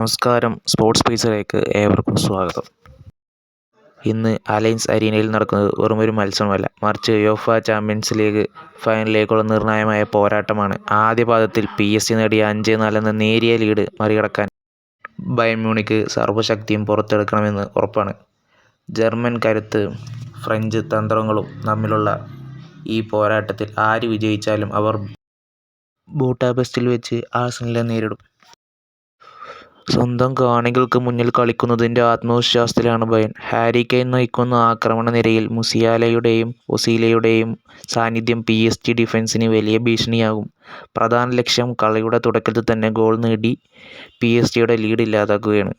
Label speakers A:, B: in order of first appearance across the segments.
A: നമസ്കാരം. സ്പോർട്സ് പേജിലേക്ക് ഏവർക്കും സ്വാഗതം. ഇന്ന് അലയൻസ് അരീനയിൽ നടക്കുന്നത് വെറുമൊരു മത്സരമല്ല, മറിച്ച് യുവേഫ ചാമ്പ്യൻസ് ലീഗ് ഫൈനലിലേക്കുള്ള നിർണായകമായ പോരാട്ടമാണ്. ആദ്യ പാദത്തിൽ PSG നേടിയ 5-4 എന്ന നേരിയ ലീഡ് മറികടക്കാൻ ബയേൺ മ്യൂണിക്ക് സർവ്വശക്തിയും പുറത്തെടുക്കണമെന്ന് ഉറപ്പാണ്. ജർമ്മൻ കരുത്തും ഫ്രഞ്ച് തന്ത്രങ്ങളും തമ്മിലുള്ള ഈ പോരാട്ടത്തിൽ ആര് വിജയിച്ചാലും അവർ ബൂട്ടാപെസ്റ്റിൽ വെച്ച് ആഴ്സണലിനെ നേരിടും. സ്വന്തം കാണികൾക്ക് മുന്നിൽ കളിക്കുന്നതിൻ്റെ ആത്മവിശ്വാസത്തിലാണ് ബയേൺ. ഹാരി കെയ്ൻ നയിക്കുന്ന ആക്രമണ നിരയിൽ മുസിയാലയുടെയും ഒസീലയുടെയും സാന്നിധ്യം PSG ഡിഫൻസിന് വലിയ ഭീഷണിയാകും. പ്രധാന ലക്ഷ്യം കളിയുടെ തുടക്കത്തിൽ തന്നെ ഗോൾ നേടി PSGയുടെ ലീഡ് ഇല്ലാതാക്കുകയാണ്.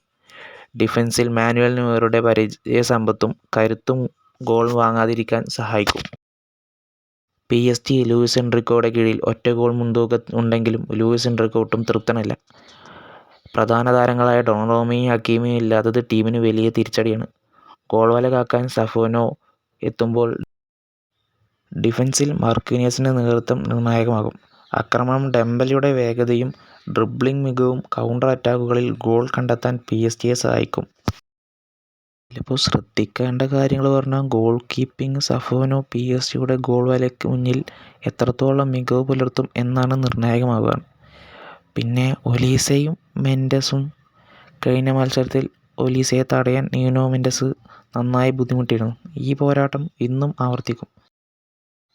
A: ഡിഫൻസിൽ മാനുവൽ നോയറുടെ പരിചയസമ്പത്തും കരുത്തും ഗോൾ വാങ്ങാതിരിക്കാൻ സഹായിക്കും. PSG ലൂയിസ് എൻറിക്കോയുടെ കീഴിൽ ഒറ്റ ഗോൾ മുൻതൂക്കം ഉണ്ടെങ്കിലും ലൂയിസ് എൻറിക്കോ ഒട്ടും തൃപ്തനല്ല. പ്രധാന താരങ്ങളായ ഡൊണറൂമയും ഹക്കീമിയും ഇല്ലാത്തത് ടീമിന് വലിയ തിരിച്ചടിയാണ്. ഗോൾ വല കാക്കാൻ സഫോനോ എത്തുമ്പോൾ ഡിഫൻസിൽ മാർക്കീനിയസിൻ്റെ നേതൃത്വം നിർണായകമാകും. ആക്രമണം ഡെംബലയുടെ വേഗതയും ഡ്രിബ്ലിംഗ് മികവും കൗണ്ടർ അറ്റാക്കുകളിൽ ഗോൾ കണ്ടെത്താൻ PSGയെ സഹായിക്കും. ഇതിലിപ്പോൾ ശ്രദ്ധിക്കേണ്ട കാര്യങ്ങൾ പറഞ്ഞാൽ ഗോൾ കീപ്പിംഗ്. സഫോനോ PSGയുടെ ഗോൾ വലയ്ക്ക് മുന്നിൽ എത്രത്തോളം മികവ് പുലർത്തും എന്നാണ് നിർണായകമാവുക. പിന്നെ ഒലീസയും മെൻഡസും കഴിഞ്ഞ മത്സരത്തിൽ ഒലീസയെ തടയാൻ ന്യൂനോ മെൻഡസ് നന്നായി ബുദ്ധിമുട്ടിയിരുന്നു. ഈ പോരാട്ടം ഇന്നും ആവർത്തിക്കും.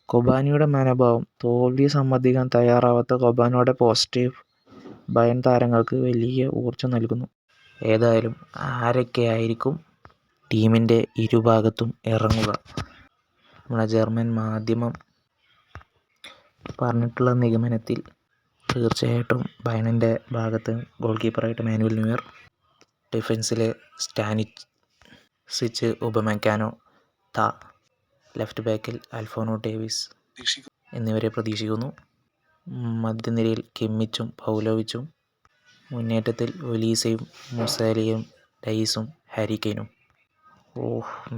A: കൊബാനിയുടെ മനോഭാവം. തോൽവി സമ്മതിക്കാൻ തയ്യാറാവാത്ത കൊബാനിയുടെ പോസിറ്റീവ് ബയേൺ താരങ്ങൾക്ക് വലിയ ഊർജ്ജം നൽകുന്നു. ഏതായാലും ആരൊക്കെയായിരിക്കും ടീമിൻ്റെ ഇരുഭാഗത്തും ഇറങ്ങുക? നമ്മുടെ ജർമ്മൻ മാധ്യമം പറഞ്ഞിട്ടുള്ള നിഗമനത്തിൽ തീർച്ചയായിട്ടും ബയേണിൻ്റെ ഭാഗത്ത് ഗോൾ കീപ്പറായിട്ട് മാനുവൽ നോയർ, ഡിഫൻസിലെ സ്റ്റാനിസിച്ച്, ഉപമെക്കാനോ, ലെഫ്റ്റ് ബാക്കിൽ അൽഫോൻസോ ഡേവിസ് എന്നിവരെ പ്രതീക്ഷിക്കുന്നു. മധ്യനിരയിൽ കിമ്മിച്ചും പൗലോവിച്ചും, മുന്നേറ്റത്തിൽ ഒലീസയും മുസാലയും ഡൈസും ഹാരി കെയ്നും.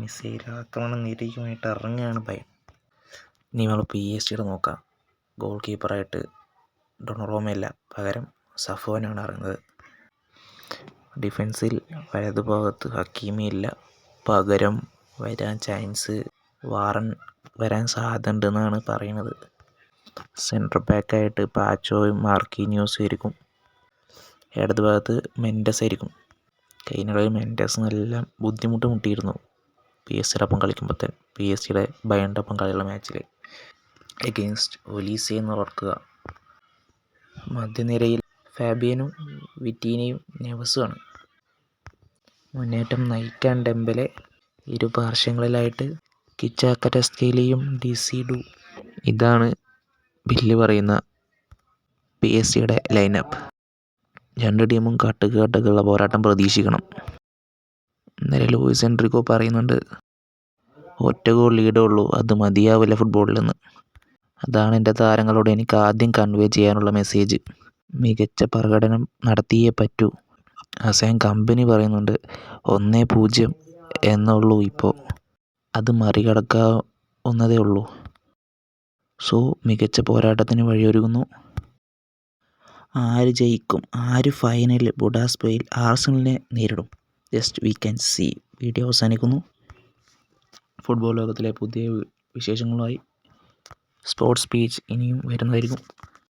A: മിസൈൽ ആക്രമണ നിരയുമായിട്ട് ഇറങ്ങുകയാണ് ബയേൺ. ഇനി നമ്മൾ PSGയുടെ നോക്കാം. ഗോൾ കീപ്പറായിട്ട് ഡൊണറൂമയല്ല, പകരം സഫോനാണ് ഇറങ്ങുന്നത്. ഡിഫൻസിൽ വലതുഭാഗത്ത് ഹക്കീമി ഇല്ല, പകരം വരാൻ ചാൻസ് വാറൻ വരാൻ സാധ്യത ഉണ്ടെന്നാണ് പറയുന്നത്. സെൻട്രൽ ബാക്കായിട്ട് പാച്ചോയും മാർക്കീനിയോസും ആയിരിക്കും. ഇടത് ഭാഗത്ത് മെൻഡസ് ആയിരിക്കും. കഴിഞ്ഞ കളി മെൻഡസ് നല്ല ബുദ്ധിമുട്ട് മുട്ടിയിരുന്നു PSG ഒപ്പം കളിക്കുമ്പോൾ തന്നെ. PSG ബയേണിൻ്റെ ഒപ്പം കളിയുള്ള മാച്ചിൽ എഗെയിൻസ്റ്റ് ഒലീസ എന്ന് ഓർക്കുക. മധ്യനിരയിൽ ഫാബിയനും വിറ്റീനയും നെവസുമാണ്. മുന്നേറ്റം നയിക്കാൻ ഡെംബലെ. ഇരുപാർശ്വങ്ങളിലായിട്ട് കിച്ചാക്കറ്റസ്കേലിയും ഡിസിഡു. ഇതാണ് ബില്ല് പറയുന്ന PSGയുടെ ലൈനപ്പ്. രണ്ട് ടീമും കട്ടുള്ള പോരാട്ടം പ്രതീക്ഷിക്കണം. ഇന്നലെ ലൂയിസ് എൻറിക്കോ പറയുന്നുണ്ട്, ഒറ്റ ഗോൾ ലീഡേ ഉള്ളൂ, അത് മതിയാവില്ല ഫുട്ബോളിലെന്ന്. അതാണ് എൻ്റെ താരങ്ങളോട് എനിക്ക് ആദ്യം കൺവേ ചെയ്യാനുള്ള മെസ്സേജ്. മികച്ച പ്രകടനം നടത്തിയേ പറ്റൂ. അസൈൻ കമ്പനി പറയുന്നുണ്ട് 1-0 എന്നുള്ളൂ ഇപ്പോൾ, അത് മറികടക്കാവുന്നതേ ഉള്ളൂ. സോ മികച്ച പോരാട്ടത്തിന് വഴിയൊരുങ്ങുന്നു. ആര് ജയിക്കും, ആര് ഫൈനലിൽ ബുഡാപെസ്റ്റിൽ ആഴ്സണലിനെ നേരിടും? Just we can see. Video അവസാനിക്കുന്നു. ഫുട്ബോൾ ലോകത്തിലെ പുതിയ വിശേഷങ്ങളുമായി സ്പോർട്സ് പേജ് ഇനിയും വരുന്നതായിരിക്കും.